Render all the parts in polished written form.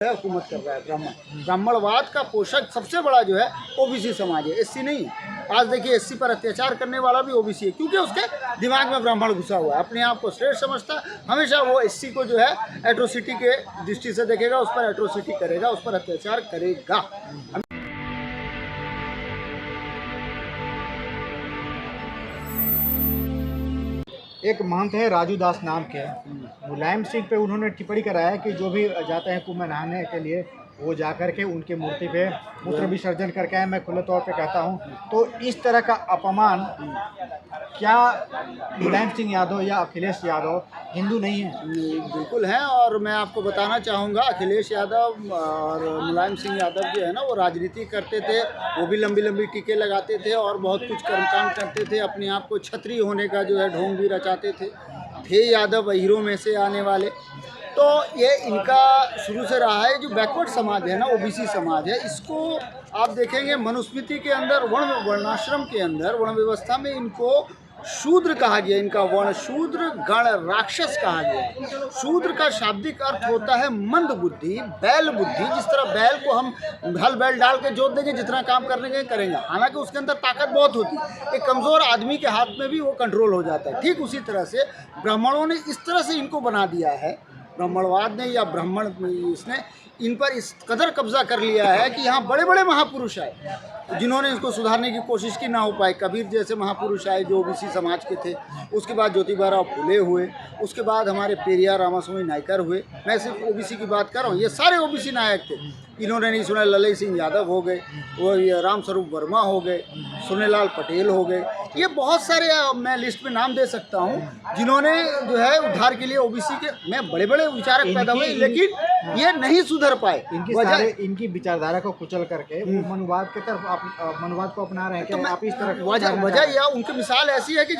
हुकूमत कर रहा है ब्राह्मणवाद का पोषक सबसे बड़ा जो है ओबीसी समाज है, एससी नहीं है। आज देखिए एससी पर अत्याचार करने वाला भी ओबीसी है, क्योंकि उसके दिमाग में ब्राह्मण घुसा हुआ है, अपने आप को श्रेष्ठ समझता है। हमेशा वो एससी को जो है एट्रोसिटी के दृष्टि से देखेगा, उस पर एट्रोसिटी करेगा, उस पर अत्याचार करेगा। एक महंत है राजू दास नाम के, मुलायम सिंह पे उन्होंने टिप्पणी कराया है कि जो भी जाते हैं कुंभ में नहाने के लिए वो जा कर के उनकी मूर्ति पे मूत्र विसर्जन करके आए। मैं खुले तौर पे कहता हूँ, तो इस तरह का अपमान क्या मुलायम सिंह यादव या अखिलेश यादव हिंदू नहीं है? बिल्कुल हैं। और मैं आपको बताना चाहूँगा, अखिलेश यादव और मुलायम सिंह यादव जो है ना, वो राजनीति करते थे, वो भी लंबी लंबी टीके लगाते थे और बहुत कुछ कर्मकांड करते थे, अपने आप को छत्री होने का जो है ढोंग भी रचाते थे यादव हीरो में से आने वाले। तो ये इनका शुरू से रहा है। जो बैकवर्ड समाज है ना, ओबीसी समाज है, इसको आप देखेंगे मनुस्मृति के अंदर वर्णाश्रम के अंदर वर्ण व्यवस्था में इनको शूद्र कहा गया। इनका वर्ण शूद्र, गण राक्षस कहा गया। शूद्र का शाब्दिक अर्थ होता है मंद बुद्धि, बैल बुद्धि। जिस तरह बैल को हम हल बैल डाल के जोत देंगे, जितना काम करने के करेंगे, हालांकि उसके अंदर ताकत बहुत होती है, एक कमज़ोर आदमी के हाथ में भी वो कंट्रोल हो जाता है। ठीक उसी तरह से ब्राह्मणों ने इस तरह से इनको बना दिया है, ब्राह्मणवाद ने या ब्राह्मण इसने इन पर इस कदर कब्जा कर लिया है कि यहाँ बड़े बड़े महापुरुष आए, जिन्होंने इसको सुधारने की कोशिश की, ना हो पाए। कबीर जैसे महापुरुष आए जो ओबीसी समाज के थे, उसके बाद ज्योतिबा फुले हुए, उसके बाद हमारे पेरियार रामास्वामी नायकर हुए। मैं सिर्फ ओबीसी की बात कर रहा हूँ, ये सारे ओबीसी नायक थे। इन्होंने नहीं सुना, ललई सिंह यादव हो गए, वो राम स्वरूप वर्मा हो गए, सुनेलाल पटेल हो गए, ये बहुत सारे मैं लिस्ट में नाम दे सकता हूँ जिन्होंने जो है उद्धार के लिए ओबीसी के में बड़े बड़े विचारक पैदा हुए, लेकिन ये नहीं सुधर पाए। इनकी विचारधारा को कुचल करके वो मनुवाद की तरफ मनुवाद को अपना रहे हैं। तो आप इस तरह वजह या उनकी मिसाल ऐसी है कि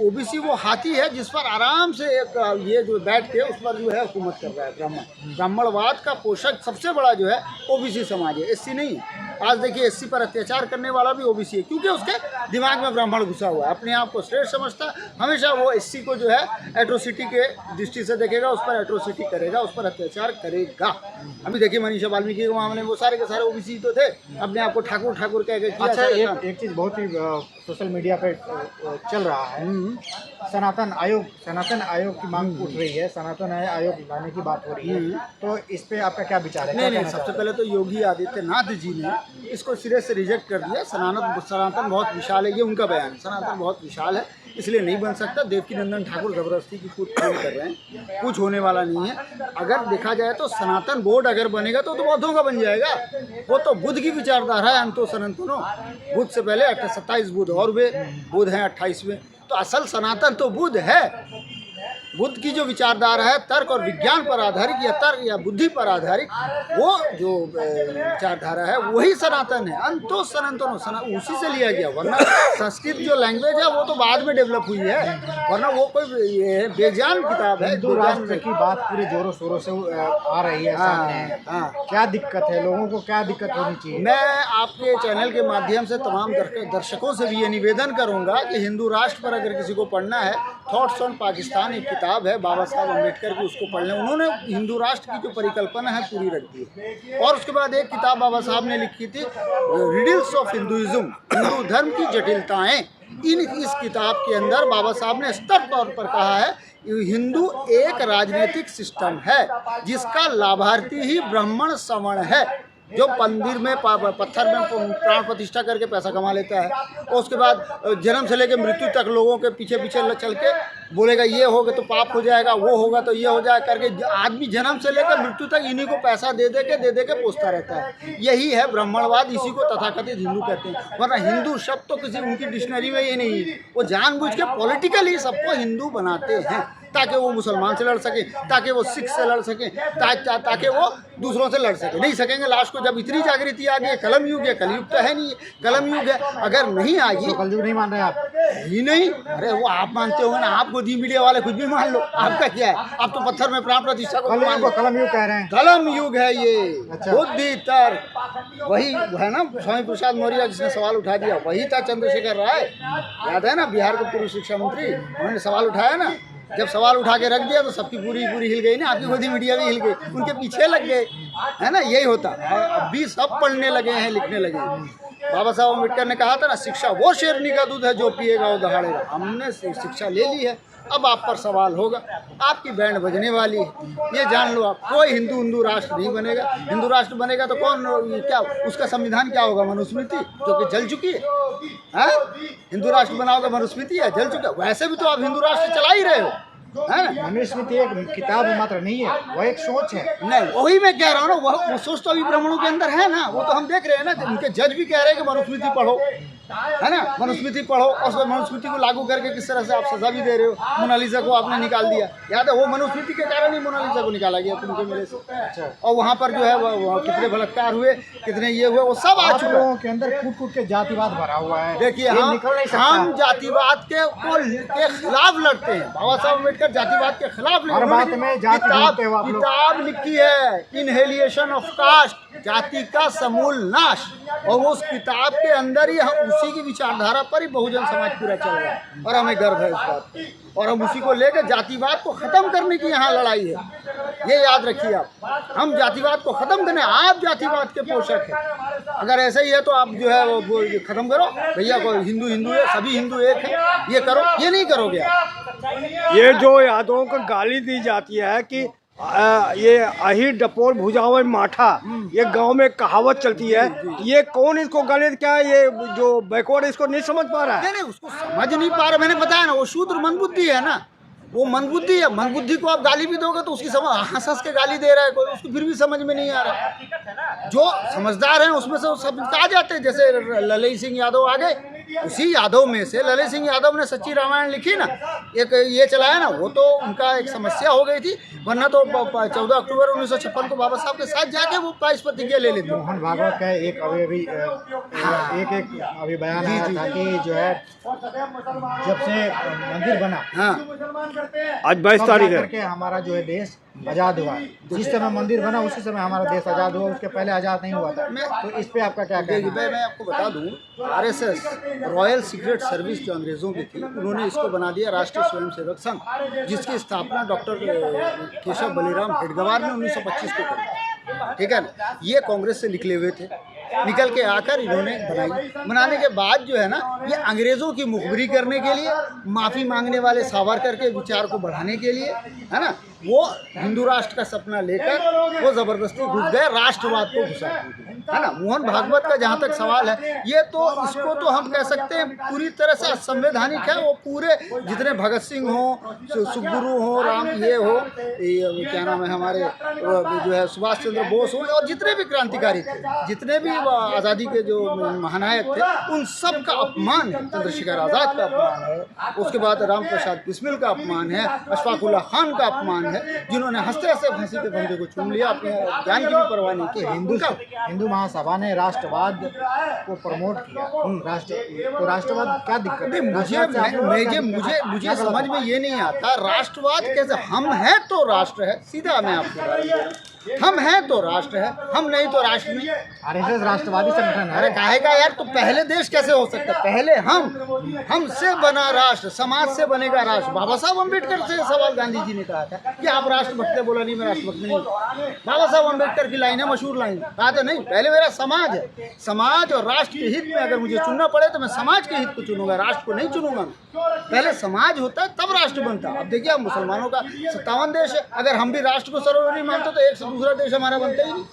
ओबीसी वो हाथी है जिस पर आराम से एक ये जो बैठ के उस पर जो है हुकूमत कर रहा है ब्राह्मणवाद का पोषक सबसे बड़ा जो है ओबीसी समाज है, एससी नहीं है। आज देखिए एससी पर अत्याचार करने वाला भी ओबीसी है, क्योंकि उसके दिमाग में ब्राह्मण घुसा हुआ है, अपने आप को श्रेष्ठ समझता है। हमेशा वो एससी को जो है एट्रोसिटी के दृष्टि से देखेगा, उस पर एट्रोसिटी करेगा, उस पर अत्याचार करेगा। अभी देखिए मनीषा वाल्मीकि के मामले में वो सारे के सारे ओबीसी तो थे, अपने आप को ठाकुर ठाकुर कह के किया। अच्छा, एक चीज़ बहुत ही सोशल मीडिया पे चल रहा है, सनातन आयोग की मांग उठ रही है, सनातन आयोग लाने की बात हो रही है, तो इस पे आपका क्या विचार है? नहीं, सबसे पहले तो योगी आदित्यनाथ जी ने इसको सिरे से रिजेक्ट कर दिया। सनातन बहुत विशाल है, ये उनका बयान, सनातन बहुत विशाल है, इसलिए नहीं बन सकता। देवकीनंदन ठाकुर जबरदस्ती की कूद कर रहे हैं, कुछ होने वाला नहीं है। अगर देखा जाए तो सनातन बोर्ड अगर बनेगा तो बौद्धों का बन जाएगा। वो तो बुद्ध की विचारधारा है, अंतो सनातनो। बुद्ध से पहले 27 बुद्ध और वे बुद्ध हैं 28वें, तो असल सनातन तो बुद्ध है। बुद्ध की जो विचारधारा है तर्क और विज्ञान पर आधारित या तर्क या बुद्धि पर आधारित, वो जो विचारधारा है वही सनातन है। अंतो सनातनो उसी से लिया गया, वरना संस्कृत जो लैंग्वेज है वो तो बाद में डेवलप हुई है, वरना वो कोई बेजान किताब है। हिंदू राष्ट्र की बात पूरे जोरों शोरों से आ रही है सामने। क्या दिक्कत है, लोगों को क्या दिक्कत होनी चाहिए? मैं आपके चैनल के माध्यम से तमाम दर्शकों से भी ये निवेदन करूँगा कि हिंदू राष्ट्र पर अगर किसी को पढ़ना है, थॉट्स ऑन पाकिस्तान एक किताब है बाबा साहब अम्बेडकर की, उसको पढ़ लें। उन्होंने हिंदू राष्ट्र की जो परिकल्पना है पूरी रख दी है। और उसके बाद एक किताब बाबा साहब ने लिखी थी, रिडल्स ऑफ हिंदुइज्म, हिंदू धर्म की जटिलताएं। इस किताब के अंदर बाबा साहब ने स्पष्ट तौर पर कहा है हिंदू एक राजनीतिक सिस्टम है जिसका लाभार्थी ही ब्राह्मण सवर्ण है, जो मंदिर में पत्थर में प्राण प्रतिष्ठा करके पैसा कमा लेता है, और उसके बाद जन्म से लेकर मृत्यु तक लोगों के पीछे पीछे चल के बोलेगा ये होगा तो पाप हो जाएगा, वो होगा तो ये हो जाएगा करके आदमी जन्म से लेकर मृत्यु तक इन्हीं को पैसा दे दे के पोसता रहता है। यही है ब्राह्मणवाद, इसी को तथाकथित हिंदू कहते हैं। वरना हिंदू शब्द तो किसी उनकी डिक्शनरी में ये नहीं है। वो जानबूझ के पॉलिटिकली सबको हिंदू बनाते हैं ताकि वो मुसलमान से लड़ सके, ताकि वो सिख से लड़ सके, ताकि वो दूसरों से लड़ सके। नहीं सकेंगे। लास्ट को जब इतनी जागृति आ गई, कलम युग है, कलयुग तो है नहीं, कलम युग है। अगर नहीं आएगी तो कलयुग नहीं मान रहे आप ही नहीं। अरे वो आप मानते हो ना, आपको दी मीडिया वाले कुछ भी मान लो, आपका क्या है? आप तो पत्थर में प्राण प्रतिष्ठा को कलम युग कह रहे हैं। कलम युग है ये। अच्छा। बुद्धि तर्क वही है ना, स्वामी प्रसाद मौर्य जिसने सवाल उठा दिया वही था चंद्रशेखर राय, याद है ना, बिहार के पूर्व शिक्षा मंत्री, उन्होंने सवाल उठाया ना जब सवाल उठा के रख दिया तो सबकी पूरी पूरी हिल गई ना, आपकी खुद ही मीडिया भी हिल गई, उनके पीछे लग गए, है ना, यही होता। अब भी सब पढ़ने लगे हैं, लिखने लगे हैं। बाबा साहब अम्बेडकर ने कहा था ना, शिक्षा वो शेरनी का दूध है जो पिएगा वो दहाड़ेगा। हमने शिक्षा ले ली है, अब आप पर सवाल होगा, आपकी बैंड बजने वाली है, ये जान लो आप। कोई हिंदू राष्ट्र नहीं बनेगा। हिंदू राष्ट्र बनेगा तो कौन, क्या उसका संविधान क्या होगा? मनुस्मृति, जो कि जल चुकी है। हिंदू राष्ट्र बनाओगे, मनुस्मृति है, जल चुका। वैसे भी तो आप हिंदू राष्ट्र चला ही रहे हो, है ना। मनुस्मृति एक किताब मात्र नहीं है, वह एक सोच है। नहीं, वही मैं कह रहा हूँ ना, वो सोच तो अभी ब्राह्मणों के अंदर है ना, वो तो हम देख रहे हैं ना। उनके जज भी कह रहे हैं कि मनुस्मृति पढ़ो, है ना, मनुस्मृति पढ़ो। और मनुस्मृति को लागू करके किस तरह से आप सजा भी दे रहे हो। मोनालिसा को आपने निकाल दिया, याद है, वो मनुस्मृति के कारण ही मोनालिसा को निकाला गया तुमके मेरे से। अच्छा। और वहाँ पर जो है वो कितने बलात्कार हुए, कितने ये हुए, वो सब आ आप चुका है। लोगों के अंदर कूट कूट के जातिवाद भरा हुआ है। देखिए, ये निकल नहीं सकता। हम जातिवाद के खिलाफ लड़ते हैं। बाबा साहब अम्बेडकर जातिवाद के खिलाफ हर बात में जाति ढूंढते हो आप लोग। किताब लिखी है, इनहेलिएशन ऑफ कास्ट, जाति का समूल नाश। और उस किताब के अंदर ही हम उसी की विचारधारा पर ही बहुजन समाज पूरा चल रहा है, और हमें गर्व है इस बात पर। और हम उसी को लेकर जातिवाद को खत्म करने की यहाँ लड़ाई है, ये याद रखिए आप। हम जातिवाद को खत्म करने, आप जातिवाद के पोषक हैं। अगर ऐसा ही है तो आप जो है वो खत्म करो भैया, को हिंदू है, सभी हिंदू एक है, ये करो। ये नहीं करोगे आप। ये जो यादवों को गाली दी जाती है कि ये अही डपोल भुजाओ माठा, ये गांव में कहावत चलती है, ये कौन इसको गाली, क्या ये जो बैकवर्ड इसको नहीं समझ पा रहा है? नहीं, उसको समझ नहीं पा रहा। मैंने बताया ना, वो शूद्र मंदबुद्धि है ना, वो मंदबुद्धि है। मंदबुद्धि को आप गाली भी दोगे तो उसकी समझ, हंस के गाली दे रहा है कोई, उसको फिर भी समझ में नहीं आ रहा। जो समझदार हैं उसमें से सब आ जाते हैं। जैसे ललित सिंह यादव आ गए, उसी यादव में से ललित सिंह यादव ने सच्ची रामायण लिखी ना, एक ये चलाया ना, वो तो उनका एक समस्या हो गई थी। वरना तो 14 अक्टूबर 1956 को बाबा साहब के साथ जाके वो 22 प्रतिज्ञा ले लेते। मोहन भागवत का एक अभी बयान आया था कि जो है जब से मंदिर बना, हाँ, आज 22 तारीख है, करके हमारा जो है देश आज़ाद हुआ। जिस समय मंदिर बना उसी समय हमारा देश आज़ाद हुआ, उसके पहले आज़ाद नहीं हुआ था। तो इस पे आपका क्या कहना है? मैं आपको बता दूं, RSS रॉयल सीक्रेट सर्विस जो अंग्रेज़ों की थी, उन्होंने इसको बना दिया राष्ट्रीय स्वयंसेवक संघ, जिसकी स्थापना डॉक्टर केशव बलिराम हेडगेवार ने 1925 को करी। ठीक है ना, ये कांग्रेस से निकले हुए थे, निकल के आकर इन्होंने बनाई। बनाने के बाद जो है ना, ये अंग्रेज़ों की मुखबिरी करने के लिए, माफ़ी मांगने वाले सावरकर के विचार को बढ़ाने के लिए, है ना, वो हिंदू राष्ट्र का सपना लेकर वो ज़बरदस्ती घुस गए, राष्ट्रवाद को घुसा, है ना। मोहन भागवत का जहाँ तक सवाल है, ये तो इसको तो हम कह सकते हैं पूरी तरह से असंवैधानिक है। वो पूरे जितने भगत सिंह हो, सुखगुरु हो, राम ये हो, ये क्या नाम है हमारे जो है सुभाष चंद्र बोस हो, और जितने भी क्रांतिकारी थे, जितने भी आज़ादी के जो महानायक थे, उन सब का अपमान है। चंद्रशेखर आज़ाद का अपमान है, उसके बाद राम प्रसाद बिस्मिल का अपमान है, अशफाक उल्लाह खान का अपमान है, जिन्होंने हंसते हंसते फांसी के फंदे को चूम लिया, अपने ज्ञान की भी परवाह नहीं की। हिंदू महासभा ने राष्ट्रवाद को प्रमोट किया। तो राष्ट्रवाद क्या दिक्कत है? मुझे समझ में ये नहीं आता, राष्ट्रवाद कैसे? हम हैं तो राष्ट्र है, सीधा मैं आपको, हम हैं तो राष्ट्र है, हम नहीं तो राष्ट्र नहीं। RSS राष्ट्रवादी संगठन है। अरे काहेगा यार, तो पहले देश कैसे हो सकता है? पहले हमसे बना राष्ट्र, समाज से बनेगा राष्ट्र। बाबा साहब अम्बेडकर से सवाल गांधी जी ने कहा था कि आप राष्ट्रभक्त हैं, बोला नहीं मैं राष्ट्रभक्त नहीं। बाबा साहब अम्बेडकर की लाइन है, मशहूर लाइन, कहा था नहीं, पहले मेरा समाज है, समाज और राष्ट्र के हित में अगर मुझे चुनना पड़े तो मैं समाज के हित को चुनूंगा, राष्ट्र को नहीं चुनूंगा। पहले समाज होता है तब राष्ट्र बनता। अब देखिए, हम मुसलमानों का 57 देश है, अगर हम भी राष्ट्र को सर्वोपरि मानते तो एक से दूसरा देश हमारा बनता ही नहीं,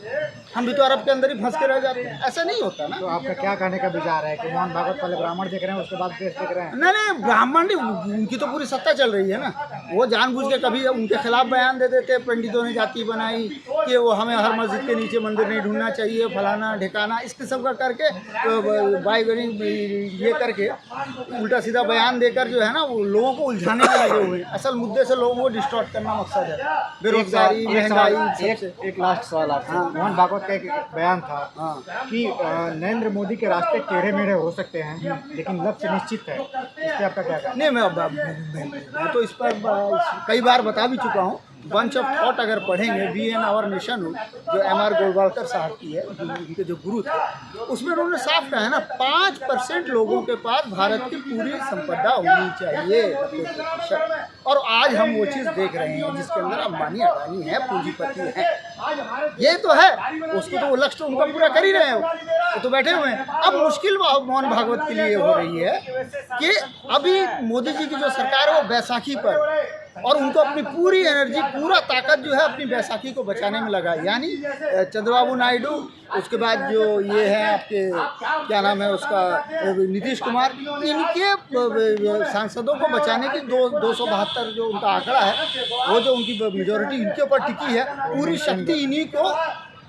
हम भी तो अरब के अंदर ही फंस के रह जाते हैं। ऐसा नहीं होता ना। तो आपका क्या कहने का विचार है कि मोहन भागवत पहले ब्राह्मण देख रहे हैं, उसके बाद देश देख रहे हैं? नहीं, ब्राह्मण नहीं, उनकी तो पूरी सत्ता चल रही है ना। वो जानबूझ के कभी उनके खिलाफ बयान दे देते, पंडितों ने जाति बनाई कि वो हमें हर मस्जिद के नीचे मंदिर नहीं ढूंढना चाहिए, फलाना ढिकाना, इस किस्म का करके तो बाईगनी ये करके उल्टा सीधा बयान देकर जो है ना, वो लोगों को उलझाने में लगे हुए हैं। असल मुद्दे से लोगों को डिस्टॉर्ट करना मकसद है, बेरोजगारी, महंगाई। एक लास्ट सवाल आपसे। मोहन भागवत का एक बयान था कि नरेंद्र मोदी के रास्ते टेढ़े मेढ़े हो सकते हैं, लेकिन लक्ष्य निश्चित है। इस पर आपका क्या कहना? नहीं, मैं तो इस पर कई बार बता भी चुका हूँ। बंच ऑफ थॉट अगर पढ़ेंगे वी एन आवर नेशन जो एम.आर. गोलवालकर साहब की है, उनके जो गुरु थे, उसमें उन्होंने साफ कहा है ना 5% लोगों के पास भारत की पूरी संपदा होनी चाहिए 90%। और आज हम वो चीज़ देख रहे हैं जिसके अंदर अंबानी अडानी है, पूंजीपति हैं, ये तो है, उसको तो वो लक्ष्य तो उनका पूरा कर ही रहे हैं, वो तो बैठे हुए हैं। अब मुश्किल मोहन भागवत के लिए हो रही है कि अभी मोदी जी की जो सरकार है वो बैसाखी पर, और उनको अपनी पूरी एनर्जी, पूरा ताकत जो है अपनी बैसाखी को बचाने में लगा, यानी चंद्रबाबू नायडू, उसके बाद जो ये है आपके क्या नाम है उसका नीतीश कुमार, इनके सांसदों को बचाने की 272 जो उनका आंकड़ा है, वो जो उनकी मेजोरिटी इनके ऊपर टिकी है, पूरी शक्ति इन्हीं को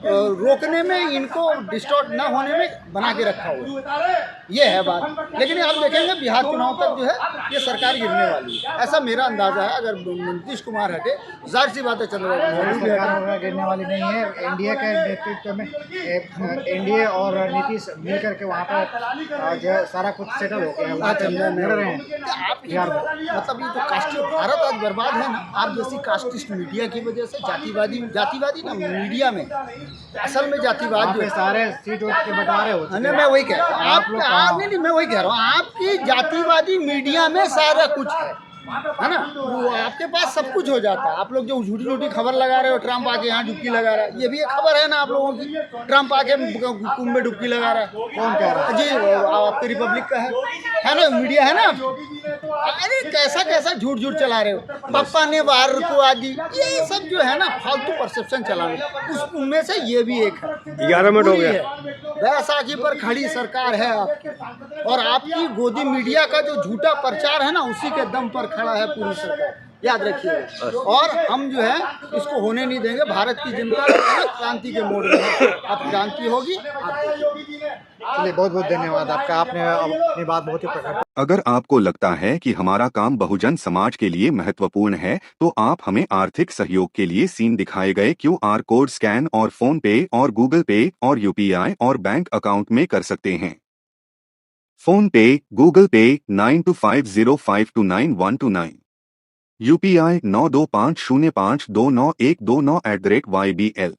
रोकने में, इनको डिस्टॉर्ट ना होने में बना के रखा हुआ है, ये है बात। लेकिन आप देखेंगे बिहार चुनाव तक जो है ये सरकार गिरने वाली है, ऐसा मेरा अंदाजा है। अगर नीतीश कुमार हटे, जाहिर सी बात है चंद्रबाबू नायडू भी सरकार गिरने वाली नहीं है। एनडीए के नेतृत्व में एनडीए और नीतीश मिलकर के वहाँ पर जो सारा कुछ सेटल हो गया है, वहाँ पे लड़ रहे हैं। आप मतलब ये जो कास्टिस्ट भारत आज बर्बाद है ना, आप जैसी कास्टिस्ट मीडिया की वजह से, जातिवादी ना मीडिया में, असल में जातिवाद जो सारे सीट के बंटवारे होते हैं। मैं वही कह रहा हूँ, नहीं मैं वही कह रहा हूँ, आपकी जातिवादी मीडिया में सारा कुछ है ना, वो आपके पास सब कुछ हो जाता है। आप लोग जो झूठी खबर लगा रहे हो, ट्रम्प आके यहाँ डुबकी लगा रहा है, ये भी एक खबर है ना आप लोगों की, ट्रम्प आके कुंभ में डुबकी लगा रहा है, कौन कह रहा है? जी आपके रिपब्लिक का है ना, मीडिया है ना। अरे कैसा झूठ चला रहे हो, पापा ने वार को आदि, ये सब जो है ना फालतू परसेप्शन चलाने, उसमें से ये भी एक है। 11 मिनट हो गया। बैसाखी पर खड़ी सरकार है आपकी, और आपकी गोदी मीडिया का जो झूठा प्रचार है ना, उसी के दम पर खड़ा है पूरी सरकार, याद रखिए। और हम जो है इसको होने नहीं देंगे। भारत की जनता क्रांति के मोड़ में है, अब क्रांति होगी। चलिए, बहुत बहुत धन्यवाद आपका, आपने अपनी बात बहुत ही प्रकट। अगर आपको लगता है कि हमारा काम बहुजन समाज के लिए महत्वपूर्ण है, तो आप हमें आर्थिक सहयोग के लिए सीन दिखाए गए QR कोड स्कैन और फोन पे और गूगल पे और UPI और बैंक अकाउंट में कर सकते हैं। फोन पे, गूगल पे 9250529129, UPI 9250529129@YBL।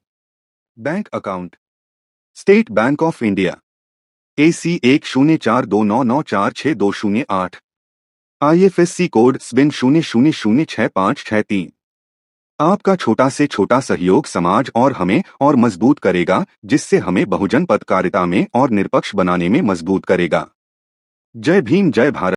Bank account state bank of India AC 1042994628, IFSC code SBIN 00066563। आपका छोटा से छोटा सहयोग समाज और हमें और मजबूत करेगा, जिससे हमें बहुजन पत्रकारिता में और निष्पक्ष बनाने में मजबूत करेगा। जय भीम, जय भारत।